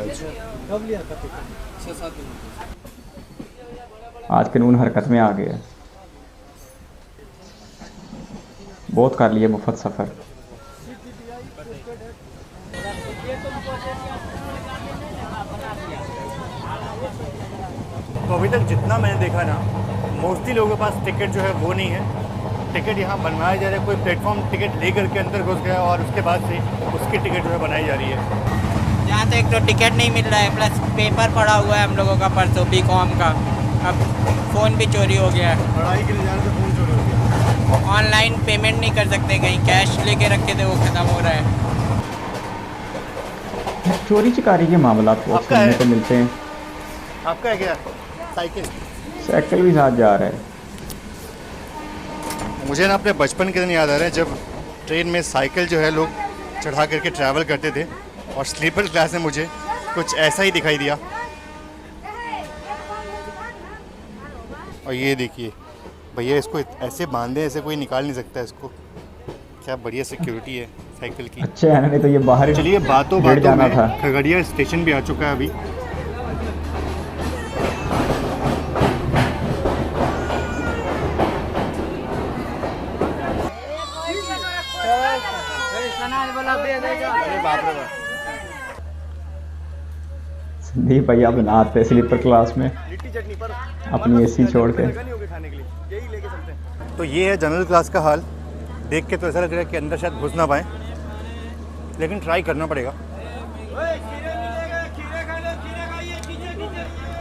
आज कानून हरकत में आ गया। बहुत कर लिए मुफ्त सफ़र। तो अभी तक जितना मैंने देखा ना, मोस्टली लोगों के पास टिकट जो है वो नहीं है। टिकट यहाँ बनवाया जा रहा है, कोई प्लेटफॉर्म टिकट लेकर के अंदर घुस गया और उसके बाद से उसकी टिकट जो है बनाई जा रही है। यहाँ तो एक तो टिकट नहीं मिल रहा है, प्लस पेपर पड़ा हुआ है हम लोगों का परसों बीकॉम का। अब फ़ोन भी चोरी हो गया है। पढ़ाई के लिए जाने से फ़ोन चोरी हो गया। ऑनलाइन पेमेंट नहीं कर सकते, कहीं कैश लेके रखे थे वो ख़त्म हो रहा है। चोरी चकारी के मामला बहुत सुनने को मिलते हैं। आपका है क्या साइकिल? साइकिल भी साथ जा रहा है। मुझे ना अपने बचपन के दिन याद आ रहा है जब ट्रेन में साइकिल जो है लोग चढ़ा करके ट्रैवल करते थे और स्लीपर क्लास में मुझे कुछ ऐसा ही दिखाई दिया। और ये देखिए भैया, इसको ऐसे बांधे, ऐसे कोई निकाल नहीं सकता इसको। क्या बढ़िया सिक्योरिटी है साइकिल की। अच्छा है, तो ये बाहर चलिए बातों जाना में था। खगड़िया स्टेशन भी आ चुका है अभी। संदीप भैया बनाते स्लीपर क्लास में अपनी एसी छोड़ के। तो ये है जनरल क्लास का हाल। देख के तो ऐसा लग रहा है कि अंदर शायद घुस ना पाए, लेकिन ट्राई करना पड़ेगा।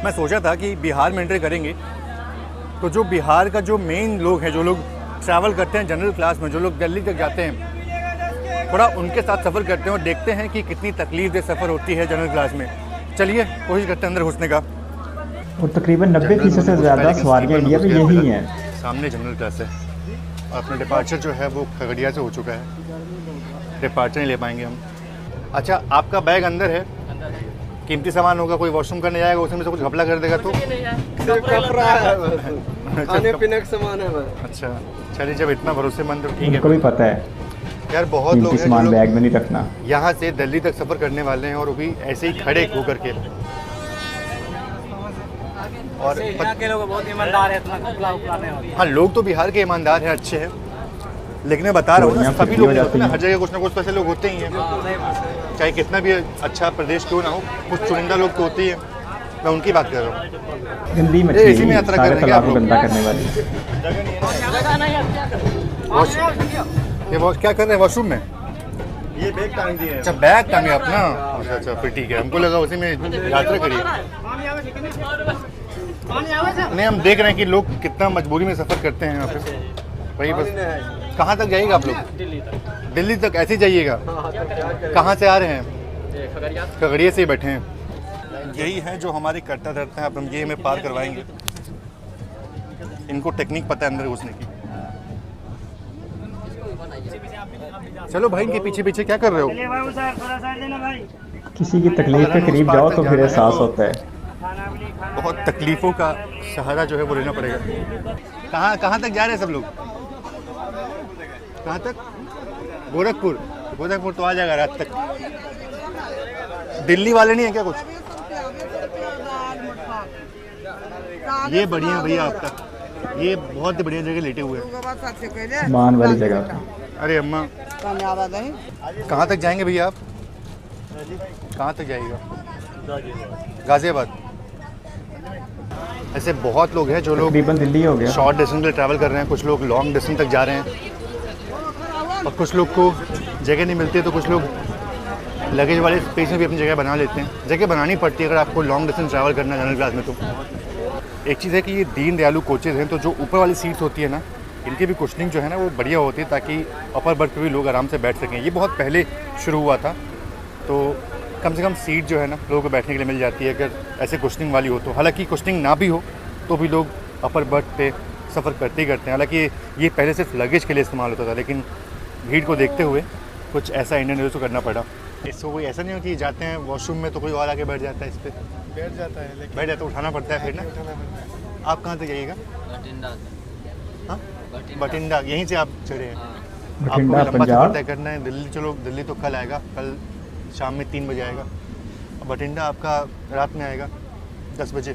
मैं सोचा था कि बिहार में एंट्री करेंगे तो जो बिहार का जो मेन लोग हैं, जो लोग ट्रैवल करते हैं जनरल क्लास में, जो लोग दिल्ली तक जाते हैं, थोड़ा उनके साथ सफ़र करते हैं और देखते हैं कि कितनी तकलीफ सफ़र होती है जनरल क्लास में। चलिए कोशिश करते हैं अंदर घुसने का। और तकरीबन 90% से ज़्यादा सवारियाँ इंडिया में यही हैं। सामने जनरल क्लास है और अपना डिपार्चर जो है वो खगड़िया से हो चुका है। डिपार्चर नहीं ले पाएंगे हम। अच्छा, आपका बैग अंदर है, कीमती सामान होगा, कोई वॉशरूम करने जाएगा उसमें से कुछ घपला कर देगा तो खाने पीने का सामान है। अच्छा चलिए, जब इतना भरोसेमंद तो ठीक है। उनको भी पता है यार बहुत लोग हैं सामान जो बैग में नहीं रखना। यहाँ से दिल्ली तक सफ़र करने वाले हैं और वो भी ऐसे ही खड़े होकर के। और के लोग बहुत ईमानदार है, हाँ, लोग तो बिहार के ईमानदार हैं, अच्छे हैं, लेकिन मैं बता रहा हूँ ना, सभी लोग होते हैं, हर जगह कुछ ना कुछ तो ऐसे लोग होते ही हैं। चाहे कितना भी अच्छा प्रदेश क्यों ना हो, कुछ चुनिंदा लोग तो होते ही हैं। मैं उनकी बात कर रहा हूँ। गंदी इसी मछली में यात्रा कर सारे रहे हैं तालाब क्या को गंदा करने वाली। ये क्या कर रहे हैं वॉशरूम में? ये बैग टांग दिए। अच्छा बैग टांगे अपना। अच्छा फिर ठीक है, हमको लगा उसी में यात्रा करिए। नहीं, हम देख रहे हैं कि लोग कितना मजबूरी में सफ़र करते हैं यहाँ पे। वही बस। कहाँ तक जाइएगा आप लोग? दिल्ली तक ऐसे ही जाइएगा? कहाँ से आ रहे हैं? खगड़िया से ही बैठे हैं। यही है जो हमारे करता धरता है। अब हम ये हमें पार करवाएंगे। इनको टेक्निक पता है अंदर घुसने की। चलो भाई, इनके पीछे पीछे क्या कर रहे हो? किसी की तकलीफ के करीब जाओ तो फिर एहसास होता है। बहुत तकलीफ़ों का सहारा जो है वो लेना पड़ेगा। कहाँ तक जा रहे हैं सब लोग? कहाँ तक? गोरखपुर। गोरखपुर तो आ जाएगा रात तक। दिल्ली वाले नहीं है क्या कुछ? ये बढ़िया भैया आपका, ये बहुत ही बढ़िया जगह लेटे हुए हैं, मान वाली जगह। अरे अम्मा, कहाँ तक जाएंगे भैया आप? कहाँ तक जाइएगा? गाज़ियाबाद। ऐसे बहुत लोग हैं जो लोग तकरीबन दिल्ली हो गया। शॉर्ट डिस्टेंस पे ट्रैवल कर रहे हैं, कुछ लोग लॉन्ग डिस्टेंस तक जा रहे हैं और कुछ लोग को जगह नहीं मिलती है तो कुछ लोग लगेज वाले स्पेस में भी अपनी जगह बना लेते हैं। जगह बनानी पड़ती है अगर आपको लॉन्ग डिस्टेंस ट्रैवल करना है जनरल क्लास में। तो एक चीज़ है कि ये दीन दयालु कोचेज़ हैं, तो जो ऊपर वाली सीट्स होती है ना, इनकी भी कुशनिंग जो है ना वो बढ़िया होती है ताकि अपर बर्थ पे भी लोग आराम से बैठ सकें। ये बहुत पहले शुरू हुआ था, तो कम से कम सीट जो है ना लोगों को बैठने के लिए मिल जाती है अगर ऐसे कुशनिंग वाली हो तो। हालांकि कुशनिंग ना भी हो तो भी लोग अपर बर्थ पे सफ़र करते ही करते हैं। हालांकि ये पहले सिर्फ लगेज के लिए इस्तेमाल होता था, लेकिन भीड़ को देखते हुए कुछ ऐसा इंडियन रेलवे को करना पड़ा। इसको कोई ऐसा नहीं हो कि जाते हैं वॉशरूम में तो कोई और आके बैठ जाता है, इस पर बैठ जाता है, लेकिन बैठ जाता है, उठाना पड़ता है फिर ना। उठाना पड़ता है। आप कहाँ से जाइएगा? बठिंडा हाँ, बठिंडा, यहीं से आप चढ़े हैं। आपको बठिंडा लंबा पंजाब। सफ़र तय करना है। दिल्ली चलो, दिल्ली तो कल आएगा, कल शाम में 3 बजे आएगा। बठिंडा आपका रात में आएगा 10 बजे।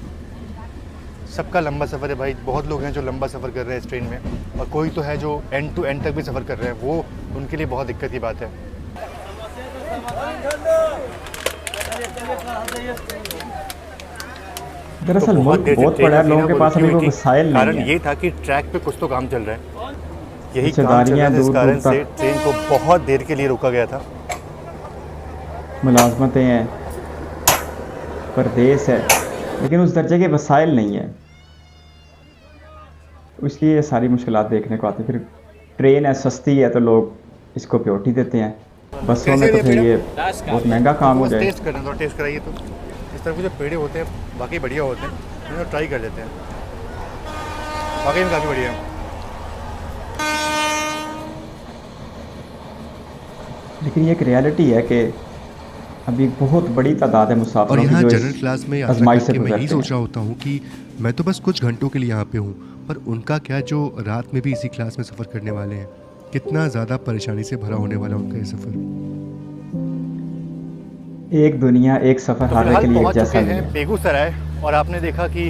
सबका लंबा सफ़र है भाई, बहुत लोग हैं जो लंबा सफ़र कर रहे हैं इस ट्रेन में, और कोई तो है जो एंड टू एंड तक भी सफ़र कर रहे हैं। वो उनके लिए बहुत दिक्कत की बात है। दरअसल मुल्क देर से बहुत ट्रेन बड़ा है, थी लोगों ना, के वो पास रुकी अभी हुई कोई थी। वसाइल कारण नहीं है। ये था कि ट्रैक पे कुछ तो काम चल रहा है। यही पीछे काम चल रहा गाड़ियां था, इस दूर कारण दूर से तक। ट्रेन को बहुत देर के लिए रोका गया था। मुलाजमतें हैं, परदेस है, लेकिन उस दर्जे के वसाइल नहीं है, इसलिए ये सारी मुश्किलात देखने को आती है। फिर ट्रेन है, सस्ती है, तो लोग इसको प्रायोरिटी देते हैं। बसों में तो फिर ये बहुत महंगा काम हो बस जाए। टेस्ट करना, तो टेस्ट कराइए। तो इस तरह के जो पेड़े होते हैं वाकई बढ़िया होते हैं, उन्हें ट्राई कर लेते हैं, वाकई में काफ़ी बढ़िया है। लेकिन ये एक रियलिटी है कि अभी बहुत बड़ी तादाद है और मुसाफिरों की यहाँ जो जनरल इस क्लास में यात्रा आजमाइश से करके मैं यही गुजरते सोच हैं। रहा होता हूँ कि मैं तो बस कुछ घंटों के लिए यहाँ पे हूँ, पर उनका क्या जो रात में भी इसी क्लास में सफ़र करने वाले हैं, कितना ज़्यादा परेशानी से भरा होने वाला उनका ये सफ़र। एक दुनिया, एक सफ़र तो हर एक फिलहाल के लिए एक पहुँच चुके जैसा नहीं हैं है। बेगूसराय, और आपने देखा कि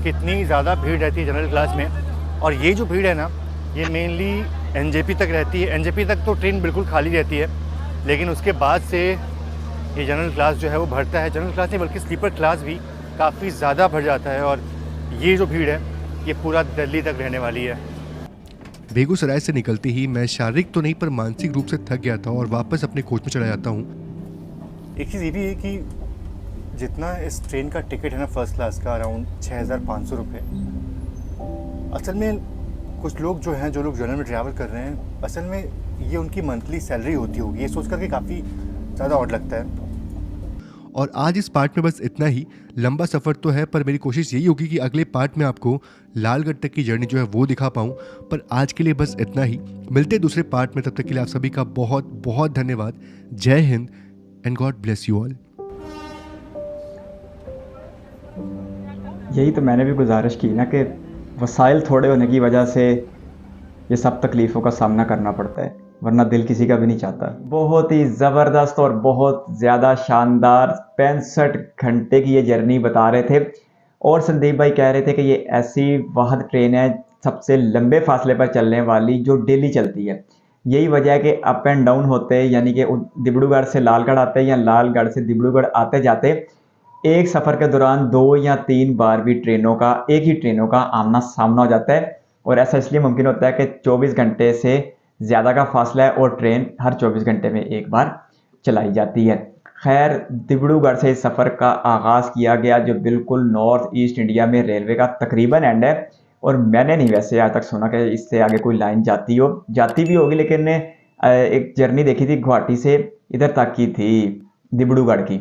कितनी ज़्यादा भीड़ रहती है जनरल क्लास में। और ये जो भीड़ है ना, ये मेनली एनजेपी तक रहती है। एनजेपी तक तो ट्रेन बिल्कुल खाली रहती है, लेकिन उसके बाद से ये जनरल क्लास जो है वो भरता है। जनरल क्लास नहीं बल्कि स्लीपर क्लास भी काफ़ी ज़्यादा भर जाता है। और ये जो भीड़ है ये पूरा दिल्ली तक रहने वाली है। बेगूसराय से निकलते ही मैं शारीरिक तो नहीं पर मानसिक रूप से थक गया था और वापस अपने कोच में चला जाता हूँ। एक चीज़ ये भी है कि जितना इस ट्रेन का टिकट है ना फर्स्ट क्लास का, अराउंड 6,500 रुपये, असल में कुछ लोग जो हैं, जो लोग जनरल में ट्रैवल कर रहे हैं, असल में ये उनकी मंथली सैलरी होती होगी। ये सोच करके काफ़ी ज़्यादा ऑड लगता है। और आज इस पार्ट में बस इतना ही। लंबा सफ़र तो है, पर मेरी कोशिश यही होगी कि अगले पार्ट में आपको लालगढ़ तक की जर्नी जो है वो दिखा पाऊँ। पर आज के लिए बस इतना ही, मिलते हैं दूसरे पार्ट में। तब तक के लिए आप सभी का बहुत बहुत धन्यवाद। जय Hind and God bless you all. यही तो मैंने भी गुजारिश की ना कि वसाइल थोड़े होने की वजह से ये सब तकलीफ़ों का सामना करना पड़ता है, वरना दिल किसी का भी नहीं चाहता। बहुत ही ज़बरदस्त और बहुत ज़्यादा शानदार 65 घंटे की ये जर्नी बता रहे थे। और संदीप भाई कह रहे थे कि ये ऐसी वाहद ट्रेन है सबसे लंबे फासले पर चलने वाली जो डेली चलती है। यही वजह है कि अप एंड डाउन होते हैं, यानी कि डिब्रूगढ़ से लालगढ़ आते हैं या लालगढ़ से डिब्रूगढ़ आते जाते एक सफ़र के दौरान 2 या 3 बार भी ट्रेनों का, एक ही ट्रेनों का आमना सामना हो जाता है। और ऐसा इसलिए मुमकिन होता है कि 24 घंटे से ज़्यादा का फासला है और ट्रेन हर 24 घंटे में एक बार चलाई जाती है। खैर, डिब्रूगढ़ से इस सफ़र का आगाज़ किया गया जो बिल्कुल नॉर्थ ईस्ट इंडिया में रेलवे का तकरीबन एंड है। और मैंने नहीं वैसे आज तक सुना कि इससे आगे कोई लाइन जाती हो, जाती भी होगी, लेकिन एक जर्नी देखी थी गुवाहाटी से इधर तक की थी, डिब्रूगढ़ की।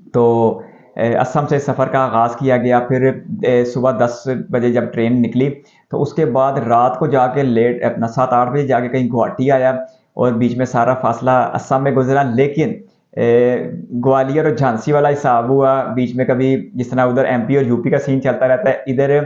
तो असम से सफ़र का आगाज़ किया गया। फिर सुबह 10 बजे जब ट्रेन निकली तो उसके बाद रात को जाके लेट अपना 7-8 बजे जाके कहीं गुवाहाटी आया, और बीच में सारा फासला असम में गुजरा। लेकिन ग्वालियर और झांसी वाला हिसाब हुआ बीच में, कभी जिस तरह उधर एमपी और यूपी का सीन चलता रहता है, इधर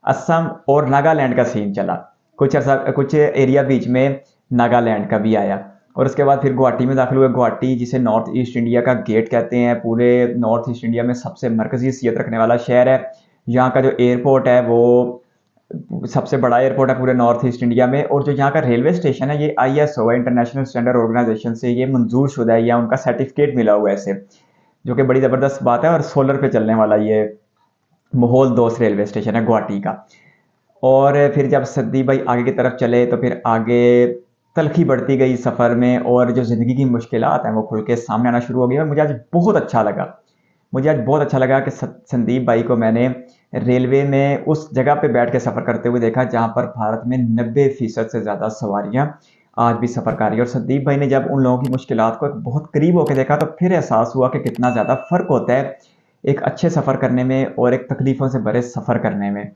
असम और नागालैंड का सीन चला। कुछ एरिया बीच में नागालैंड का भी आया। और उसके बाद फिर गुवाहाटी में दाखिल हुए। गुवाहाटी जिसे नॉर्थ ईस्ट इंडिया का गेट कहते हैं, पूरे नॉर्थ ईस्ट इंडिया में सबसे मरकज़ी हैसियत रखने वाला शहर है। यहाँ का जो एयरपोर्ट है वो सबसे बड़ा एयरपोर्ट है पूरे नॉर्थ ईस्ट इंडिया में। और जो यहाँ का रेलवे स्टेशन है ये ISO है, इंटरनेशनल स्टैंडर्ड ऑर्गेनाइजेशन से ये मंजूर शुदा है, या उनका सर्टिफिकेट मिला हुआ है इसे, जो कि बड़ी ज़बरदस्त बात है। और सोलर पे चलने वाला ये माहौल दोस्त रेलवे स्टेशन है गुवाहाटी का। और फिर जब संदीप भाई आगे की तरफ चले तो फिर आगे तलखी बढ़ती गई सफ़र में, और जो ज़िंदगी की मुश्किलात हैं वो खुल के सामने आना शुरू हो गई। और मुझे आज बहुत अच्छा लगा कि संदीप भाई को मैंने रेलवे में उस जगह पे बैठ के सफ़र करते हुए देखा जहाँ पर भारत में 90% से ज़्यादा सवारियाँ आज भी सफ़र कर रही है। और संदीप भाई ने जब उन लोगों की मुश्किलात को बहुत करीब होकर देखा तो फिर एहसास हुआ कि कितना ज़्यादा फ़र्क होता है एक अच्छे सफ़र करने में और एक तकलीफ़ों से भरे सफ़र करने में।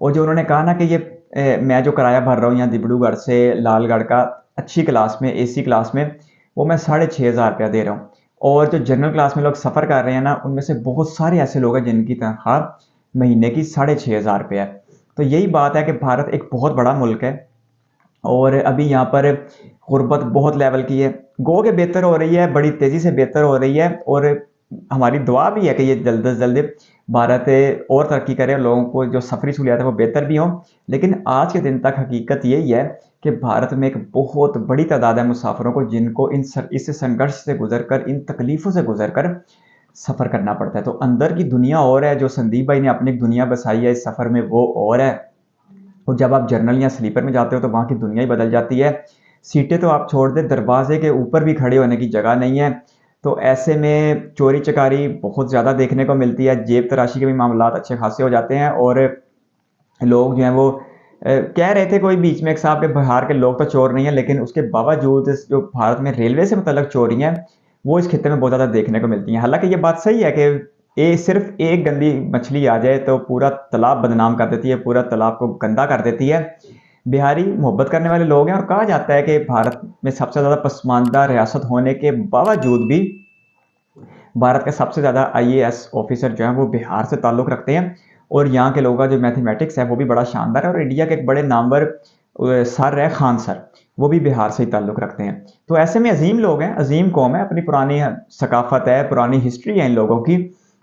और जो उन्होंने कहा ना कि ये मैं जो किराया भर रहा हूँ यहाँ डिब्रूगढ़ से लालगढ़ का अच्छी क्लास में AC क्लास में, वो मैं 6,500 रुपया दे रहा हूँ। और जो जनरल क्लास में लोग सफ़र कर रहे हैं ना, उनमें से बहुत सारे ऐसे लोग हैं जिनकी तनख्वाह महीने की 6,500 रुपये है। तो यही बात है कि भारत एक बहुत बड़ा मुल्क है और अभी यहाँ पर गुर्बत बहुत लेवल की है। गो के बेहतर हो रही है, बड़ी तेज़ी से बेहतर हो रही है और हमारी दुआ भी है कि ये जल्द से जल्द भारत और तरक्की करे और लोगों को जो सफरी सहूलियात है वो बेहतर भी हों। लेकिन आज के दिन तक हकीकत यही है कि भारत में एक बहुत बड़ी तादाद है मुसाफिरों को जिनको इस संघर्ष से गुजर कर, इन तकलीफ़ों से गुजर कर सफ़र करना पड़ता है। तो अंदर की दुनिया और है, जो संदीप भाई ने अपनी दुनिया बसाई है इस सफ़र में, वो और है। और जब आप जनरल या स्लीपर में जाते हो तो वहाँ की दुनिया ही बदल जाती है। सीटें तो आप छोड़ दें, दरवाजे के ऊपर भी खड़े होने की जगह नहीं है। तो ऐसे में चोरी चकारी बहुत ज़्यादा देखने को मिलती है, जेब तराशी के भी मामलात अच्छे खासे हो जाते हैं। और लोग जो हैं वो कह रहे थे कोई बीच में एक साहब के बिहार के लोग तो चोर नहीं है, लेकिन उसके बावजूद जो भारत में रेलवे से मुतल्लिक चोरियाँ हैं वो इस खित्ते में बहुत ज़्यादा देखने को मिलती हैं। हालांकि ये बात सही है कि सिर्फ एक गंदी मछली आ जाए तो पूरा तालाब बदनाम कर देती है, पूरा तालाब को गंदा कर देती है। बिहारी मोहब्बत करने वाले लोग हैं और कहा जाता है कि भारत में सबसे ज़्यादा पसमानदा रियासत होने के बावजूद भी भारत के सबसे ज़्यादा IAS ऑफिसर जो हैं वो बिहार से ताल्लुक़ रखते हैं। और यहाँ के लोगों का जो मैथमेटिक्स है वो भी बड़ा शानदार है। और इंडिया के एक बड़े नामवर सर है खान सर, वो भी बिहार से ही ताल्लुक़ रखते हैं। तो ऐसे में अजीम लोग हैं, अजीम कौम है, अपनी पुरानी सकाफ़त है, पुरानी हिस्ट्री है इन लोगों की।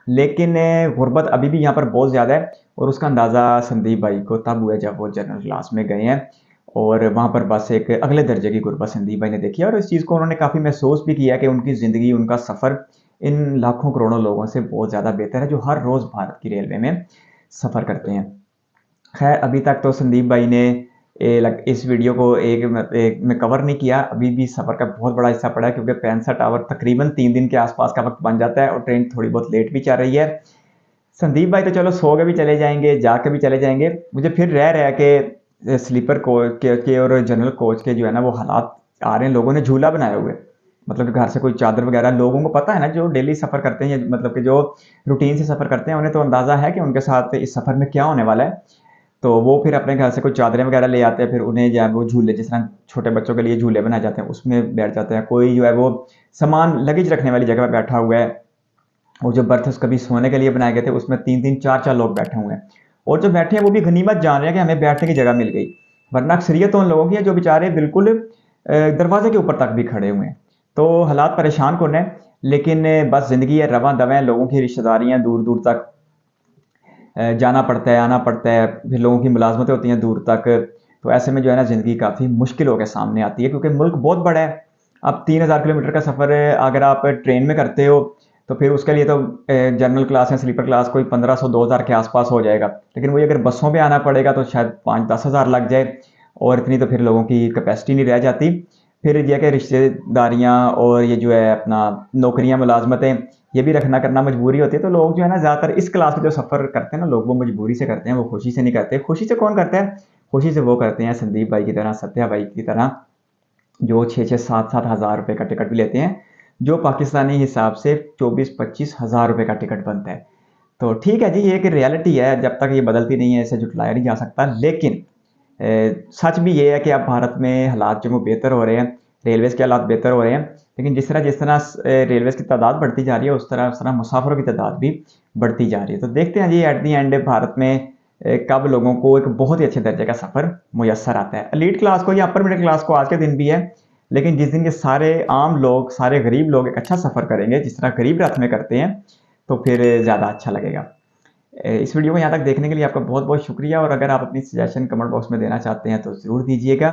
लेकिन गुर्बत अभी भी यहाँ पर बहुत ज़्यादा है और उसका अंदाज़ा संदीप भाई को तब हुआ जब वो जनरल क्लास में गए हैं और वहाँ पर बस एक अगले दर्जे की गुर्बत संदीप भाई ने देखी है। और इस चीज़ को उन्होंने काफ़ी महसूस भी किया कि उनकी ज़िंदगी, उनका सफ़र इन लाखों करोड़ों लोगों से बहुत ज़्यादा बेहतर है जो हर रोज़ भारत की रेलवे में सफ़र करते हैं। खैर अभी तक तो संदीप भाई ने इस वीडियो को एक में कवर नहीं किया, अभी भी सफ़र का बहुत बड़ा हिस्सा पड़ा है क्योंकि 65 आवर तकरीबन 3 दिन के आसपास का वक्त बन जाता है और ट्रेन थोड़ी बहुत लेट भी चल रही है। संदीप भाई तो चलो सो के भी चले जाएंगे, जा के भी चले जाएंगे। मुझे फिर रह के स्लीपर कोच के और जनरल कोच के जो है ना वो हालात आ रहे हैं। लोगों ने झूला बनाए हुए, मतलब कि घर से कोई चादर वगैरह, लोगों को पता है ना जो डेली सफ़र करते हैं, मतलब कि जो रूटीन से सफ़र करते हैं, उन्हें तो अंदाज़ा है कि उनके साथ इस सफ़र में क्या होने वाला है। तो वो फिर अपने घर से कोई चादरें वगैरह ले आते हैं, फिर उन्हें जो है वो झूले, जिस तरह छोटे बच्चों के लिए झूले बनाए जाते हैं उसमें बैठ जाते हैं। कोई जो है वो सामान लगेज रखने वाली जगह पर बैठा हुआ है और जो बर्थ कभी सोने के लिए बनाए गए थे उसमें 3-3, 4-4 लोग बैठे हुए हैं। और जो बैठे हैं वो भी गनीमत जान रहे हैं कि हमें बैठने की जगह मिल गई, वरना अक्सरियत उन लोगों की है जो बेचारे बिल्कुल दरवाजे के ऊपर तक भी खड़े हुए हैं। तो हालात परेशान कौन है, लेकिन बस ज़िंदगी है, रवां दवें, लोगों की रिश्तेदारियाँ दूर दूर तक जाना पड़ता है, आना पड़ता है, फिर लोगों की मुलाजमतें होती हैं दूर तक। तो ऐसे में जो है ना ज़िंदगी काफ़ी मुश्किल होकर सामने आती है क्योंकि मुल्क बहुत बड़ा है। अब 3000 किलोमीटर का सफ़र अगर आप ट्रेन में करते हो तो फिर उसके लिए तो जनरल क्लास या स्लीपर क्लास कोई 1500-2000 के आसपास हो जाएगा। लेकिन वही अगर बसों में आना पड़ेगा तो शायद 5-10 हज़ार लग जाए और इतनी तो फिर लोगों की कैपेसिटी नहीं रह जाती। फिर ये कि रिश्तेदारियाँ और ये जो है अपना नौकरियाँ, मुलाजमतें, ये भी रखना करना मजबूरी होती है। तो लोग जो है ना ज़्यादातर इस क्लास में जो सफ़र करते हैं ना लोग, वो मजबूरी से करते हैं, वो खुशी से नहीं करते। खुशी से कौन करता है? खुशी से वो करते हैं संदीप भाई की तरह, सत्या भाई की तरह, जो 6-6, 7-7 हज़ार रुपये का टिकट भी लेते हैं, जो पाकिस्तानी हिसाब से 24-25 हज़ार रुपये का टिकट बनता है। तो ठीक है जी, ये एक रियलिटी है, जब तक ये बदलती नहीं है इसे जुटलाया नहीं जा सकता। लेकिन सच भी ये है कि अब भारत में हालात जो वो बेहतर हो रहे हैं, रेलवेज़ के हालात बेहतर हो रहे हैं। लेकिन जिस तरह रेलवेज़ की तादाद बढ़ती जा रही है उस तरह मुसाफिरों की तादाद भी बढ़ती जा रही है। तो देखते हैं जी एट दी एंड भारत में कब लोगों को एक बहुत ही अच्छे दर्जे का सफ़र मुयस्सर आता है। एलीट क्लास को या अपर मिडिल क्लास को आज के दिन भी है, लेकिन जिस दिन ये सारे आम लोग, सारे गरीब लोग एक अच्छा सफ़र करेंगे जिस तरह गरीब रथ में करते हैं, तो फिर ज़्यादा अच्छा लगेगा। इस वीडियो को यहाँ तक देखने के लिए आपका बहुत बहुत शुक्रिया। और अगर आप अपनी सजेशन कमेंट बॉक्स में देना चाहते हैं तो ज़रूर दीजिएगा।